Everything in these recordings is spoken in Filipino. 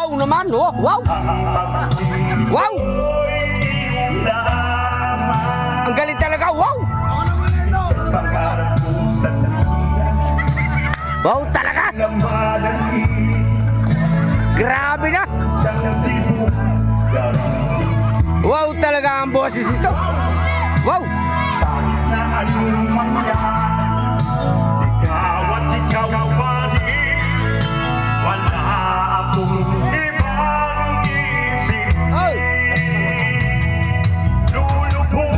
Wow naman, oh, wow! Wow! Ang galing talaga, wow! Wow talaga! Grabe na! Wow talaga ang boses nito! Wow! Ikaw at ikaw pa rin, wala akong ibang isip. Ay! Lulubugin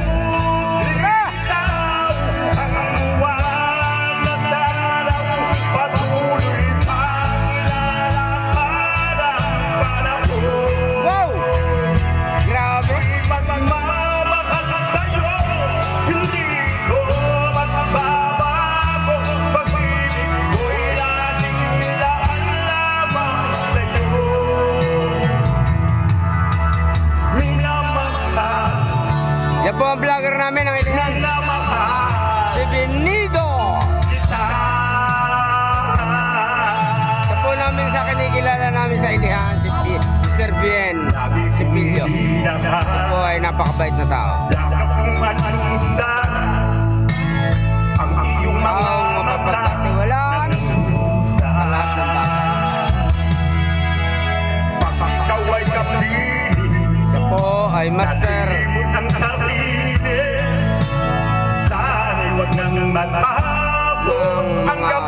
ikaw ang buwan at araw, patuloy pang lalakad ang panahon. Wow! Grabe! Magmamahal sa'yo, hindi ko magbabago. Pag-ibig ko'y laging nilaan lamang sa'yo. Minamahal, Yan po ang vlogger namin ng Ilihan, minamahal si Benido. kita. Ito po namin sa kinikilala namin sa Ilihan, si Mr. Bien, si Pilio. Ito po ay napakabait na tao. Yakap kong manusal ang iyong mga Taong mata mapagkatiwalaan sa lahat ng bagay. Pag ikaw ay kapiling, Siya po ay Master nalimot ang sarili. Sana'y huwag nang magpahabol ng ang mga